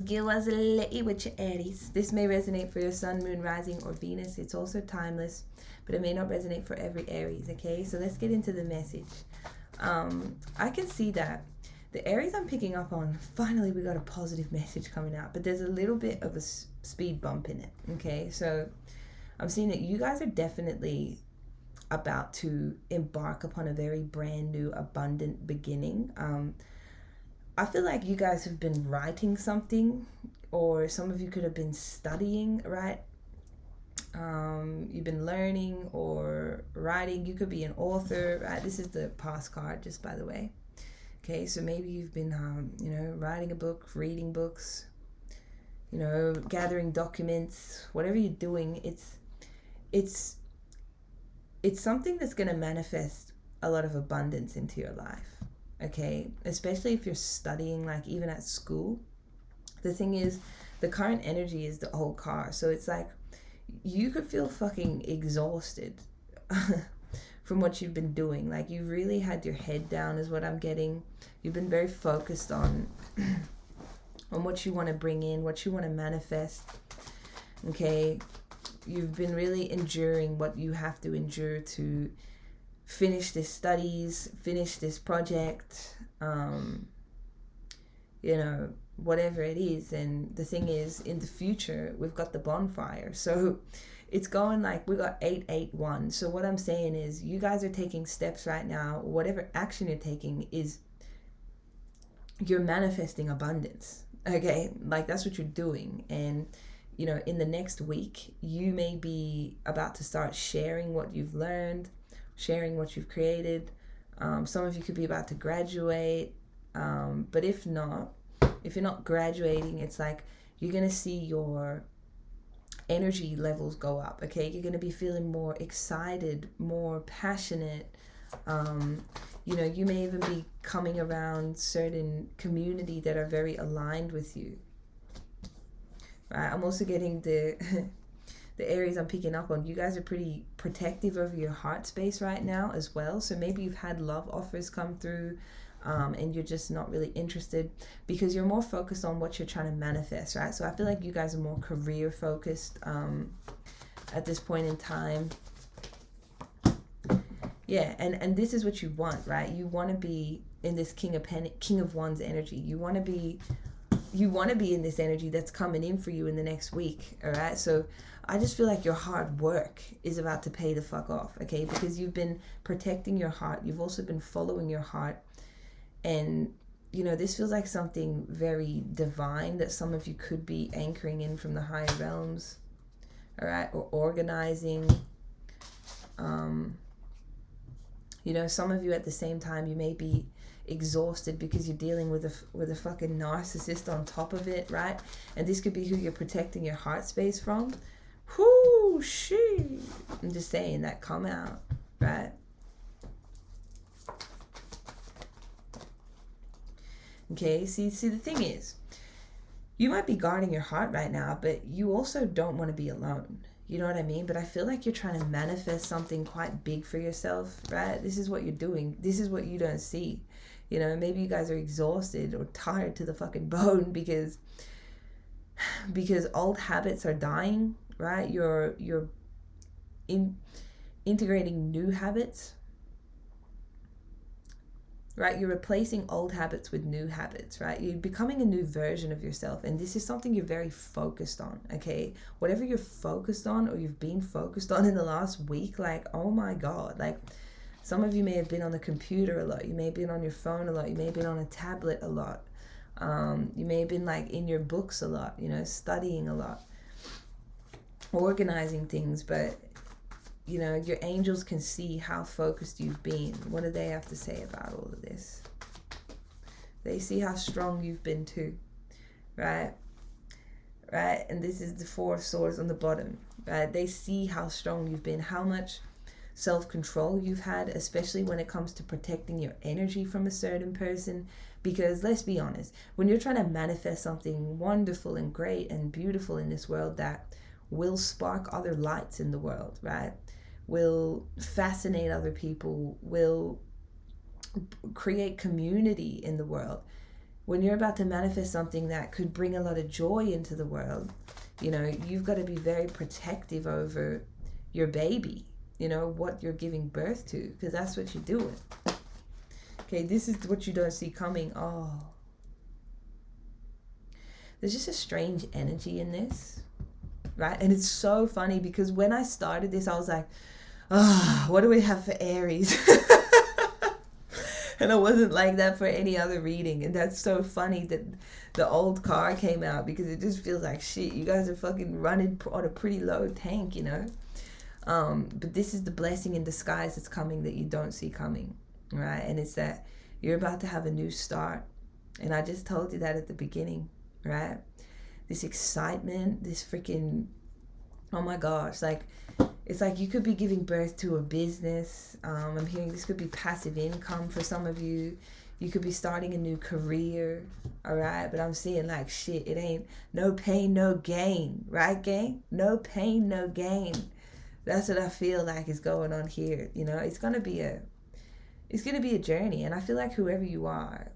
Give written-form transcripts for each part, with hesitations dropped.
Give us a little with your Aries. This may resonate for your sun, moon, rising, or Venus. It's also timeless, but it may not resonate for every Aries, okay? So let's get into the message. I can see that the Aries I'm picking up on, finally we got a positive message coming out, but there's a little bit of a speed bump in it, okay? So I'm seeing that you guys are definitely about to embark upon a very brand new, abundant beginning. I feel like you guys have been writing something, or some of you could have been studying, right? You've been learning or writing. You could be an author, right? This is the past card, just by the way. Okay, so maybe you've been, writing a book, reading books, gathering documents, whatever you're doing. It's something that's going to manifest a lot of abundance into your life. Okay, especially if you're studying, like even at school. The thing is, the current energy is the whole car, so it's like you could feel fucking exhausted from what you've been doing. Like you really had your head down is what I'm getting. You've been very focused on what you want to bring in, what you want to manifest. Okay, you've been really enduring what you have to endure to finish this studies, finish this project, whatever it is. And the thing is, in the future, we've got the bonfire. So it's going like we got 881. So what I'm saying is you guys are taking steps right now. Whatever action you're taking is you're manifesting abundance. Okay, like that's what you're doing. And in the next week, you may be about to start sharing what you've learned, sharing what you've created. Some of you could be about to graduate. But if you're not graduating, it's like you're going to see your energy levels go up, okay? You're going to be feeling more excited, more passionate. You may even be coming around certain community that are very aligned with you. Right? I'm also getting the Aries I'm picking up on. You guys are pretty protective over your heart space right now as well. So maybe you've had love offers come through, and you're just not really interested because you're more focused on what you're trying to manifest, right? So I feel like you guys are more career focused at this point in time. Yeah, and this is what you want, right? You want to be in this King of Wands energy. You want to be in this energy that's coming in for you in the next week, all right? So I just feel like your hard work is about to pay the fuck off, okay? Because you've been protecting your heart. You've also been following your heart. And, this feels like something very divine that some of you could be anchoring in from the higher realms, all right? Or organizing. Some of you at the same time, you may be exhausted because you're dealing with a fucking narcissist on top of it, right? And this could be who you're protecting your heart space from. Whoo, shit. I'm just saying that come out, right? Okay, see the thing is, you might be guarding your heart right now, but you also don't want to be alone. You know what I mean? But I feel like you're trying to manifest something quite big for yourself, right? This is what you're doing. This is what you don't see. Maybe you guys are exhausted or tired to the fucking bone because old habits are dying, right? You're integrating new habits, right? You're replacing old habits with new habits, right? You're becoming a new version of yourself. And this is something you're very focused on, okay? Whatever you're focused on or you've been focused on in the last week, like, oh my God, like some of you may have been on the computer a lot. You may have been on your phone a lot. You may have been on a tablet a lot. You may have been like in your books a lot, studying a lot, organizing things, but your angels can see how focused you've been. What do they have to say about all of this? They see how strong you've been too, right? Right? And this is the Four of Swords on the bottom, right? They see how strong you've been, how much self-control you've had, especially when it comes to protecting your energy from a certain person. Because let's be honest, when you're trying to manifest something wonderful and great and beautiful in this world that will spark other lights in the world, right? Will fascinate other people, will create community in the world. when you're about to manifest something that could bring a lot of joy into the world, you know, you've got to be very protective over your baby, you know, what you're giving birth to, because that's what you're doing. Okay, this is what you don't see coming. Oh, there's just a strange energy in this, right? And it's so funny because when I started this, I was like, what do we have for Aries? And I wasn't like that for any other reading. And that's so funny that the old card came out, because it just feels like shit. You guys are fucking running on a pretty low tank, you know? But this is the blessing in disguise that's coming that you don't see coming, right? And it's that you're about to have a new start. And I just told you that at the beginning, right? This excitement, this freaking, oh my gosh, like, it's like you could be giving birth to a business. I'm hearing this could be passive income for some of you. You could be starting a new career, all right? But I'm seeing like shit, it ain't no pain, no gain, right, gang? No pain, no gain. That's what I feel like is going on here. You know, it's gonna be a journey, and I feel like whoever you are,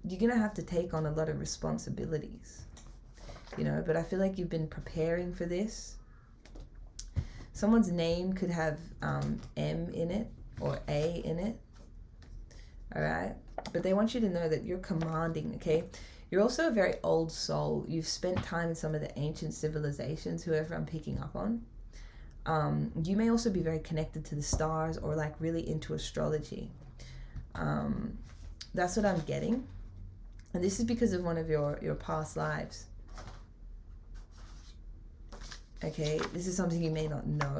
you're gonna have to take on a lot of responsibilities. You know, but I feel like you've been preparing for this. Someone's name could have M in it or A in it. All right. But they want you to know that you're commanding, okay? You're also a very old soul. You've spent time in some of the ancient civilizations, whoever I'm picking up on. You may also be very connected to the stars or like really into astrology. That's what I'm getting. And this is because of one of your past lives. Okay, this is something you may not know,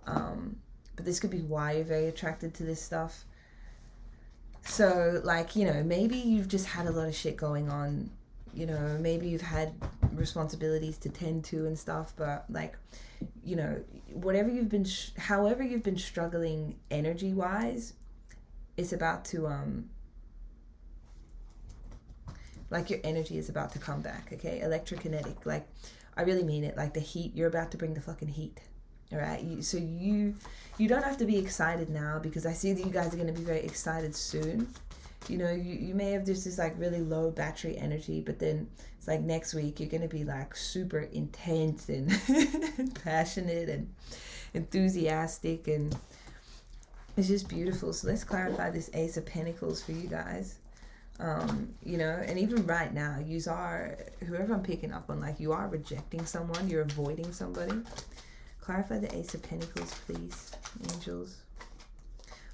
but this could be why you're very attracted to this stuff. So, like, you know, maybe you've just had a lot of shit going on, you know, maybe you've had responsibilities to tend to and stuff, but, like, you know, whatever you've been, however you've been struggling energy-wise, it's about to, like, your energy is about to come back, okay? Electrokinetic, like, I really mean it, like the heat, you're about to bring the fucking heat, all right? So you don't have to be excited now, because I see that you guys are going to be very excited soon. You know, you may have just this like really low battery energy, but then it's like next week you're going to be like super intense and passionate and enthusiastic, and it's just beautiful. So let's clarify this Ace of Pentacles for you guys. You know, and even right now, whoever I'm picking up on, like, you are rejecting someone, you're avoiding somebody. Clarify the Ace of Pentacles, please, angels.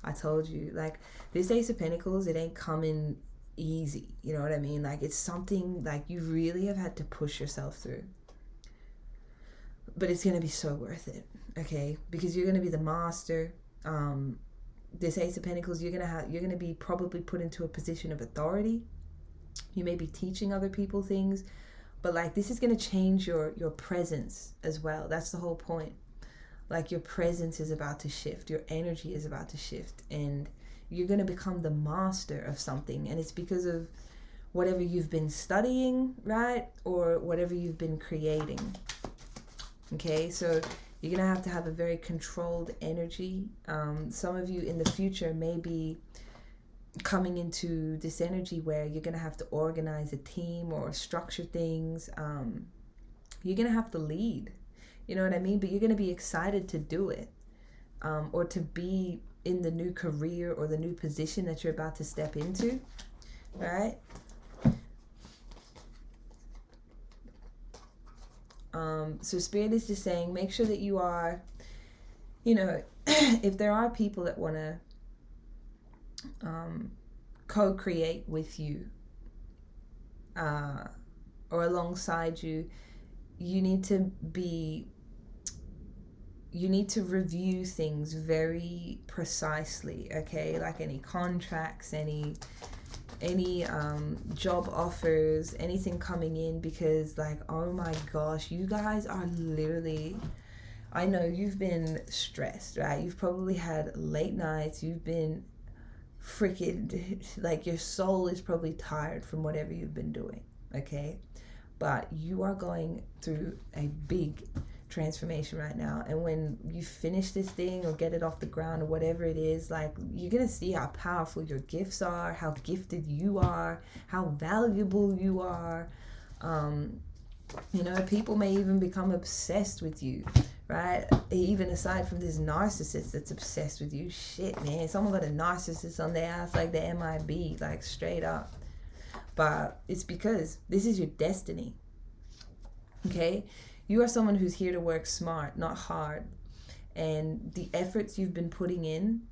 I told you, like, this Ace of Pentacles, it ain't coming easy, you know what I mean? Like, it's something, like, you really have had to push yourself through. But it's going to be so worth it, okay? Because you're going to be the master. This Ace of Pentacles, you're gonna be probably put into a position of authority. You may be teaching other people things, but like this is gonna change your presence as well. That's the whole point. Like your presence is about to shift, your energy is about to shift, and you're gonna become the master of something. And it's because of whatever you've been studying, right? Or whatever you've been creating. Okay, so you're going to have a very controlled energy. Some of you in the future may be coming into this energy where you're going to have to organize a team or structure things. You're going to have to lead. You know what I mean? But you're going to be excited to do it. Or to be in the new career or the new position that you're about to step into. Right? So Spirit is just saying, make sure that you are, you know, if there are people that want to co-create with you or alongside you, you need to review things very precisely, okay? Like any contracts, any job offers, anything coming in, because like, oh my gosh, you guys are literally, I know you've been stressed, right? You've probably had late nights, you've been freaking, like your soul is probably tired from whatever you've been doing, okay? But you are going through a big transformation right now. And when you finish this thing or get it off the ground or whatever it is, like, you're gonna see how powerful your gifts are, how gifted you are, how valuable you are. You know, people may even become obsessed with you, right? Even aside from this narcissist that's obsessed with you. Shit, man, someone got a narcissist on their ass like the MIB, like straight up. But it's because this is your destiny. Okay? You are someone who's here to work smart, not hard. And the efforts you've been putting in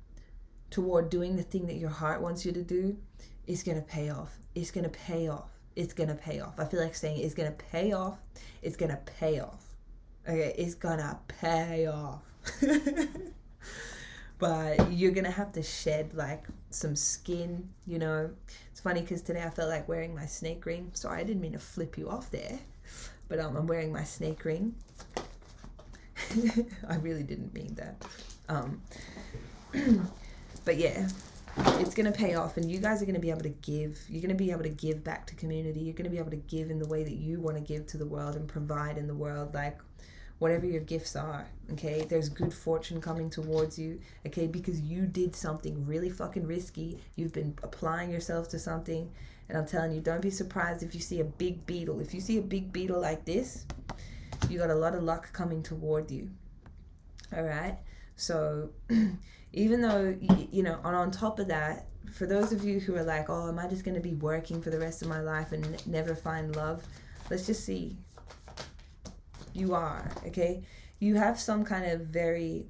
toward doing the thing that your heart wants you to do is going to pay off. It's going to pay off. It's going to pay off. I feel like saying it's going to pay off. It's going to pay off. Okay? It's going to pay off. But you're going to have to shed like some skin, you know. It's funny because today I felt like wearing my snake ring. Sorry, I didn't mean to flip you off there. But I'm wearing my snake ring. I really didn't mean that. But yeah, it's going to pay off. And you guys are going to be able to give. You're going to be able to give back to community. You're going to be able to give in the way that you want to give to the world and provide in the world. Like, whatever your gifts are, okay? There's good fortune coming towards you, okay? Because you did something really fucking risky. You've been applying yourself to something. And I'm telling you, don't be surprised if you see a big beetle. If you see a big beetle like this, you got a lot of luck coming toward you. All right? So even though, you know, on top of that, for those of you who are like, oh, am I just going to be working for the rest of my life and never find love? Let's just see. You are, okay? You have some kind of very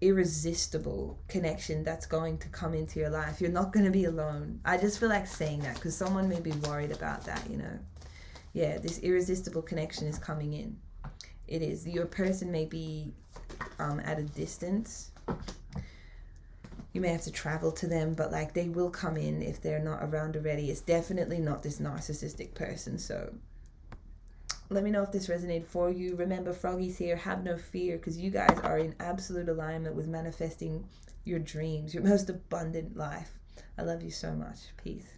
irresistible connection that's going to come into your life. You're not going to be alone. I just feel like saying that because someone may be worried about that, you know. Yeah, this irresistible connection is coming in. It is. Your person may be at a distance. You may have to travel to them, but like they will come in if they're not around already. It's definitely not this narcissistic person. So let me know if this resonated for you. Remember, Froggy's here. Have no fear, because you guys are in absolute alignment with manifesting your dreams, your most abundant life. I love you so much. Peace.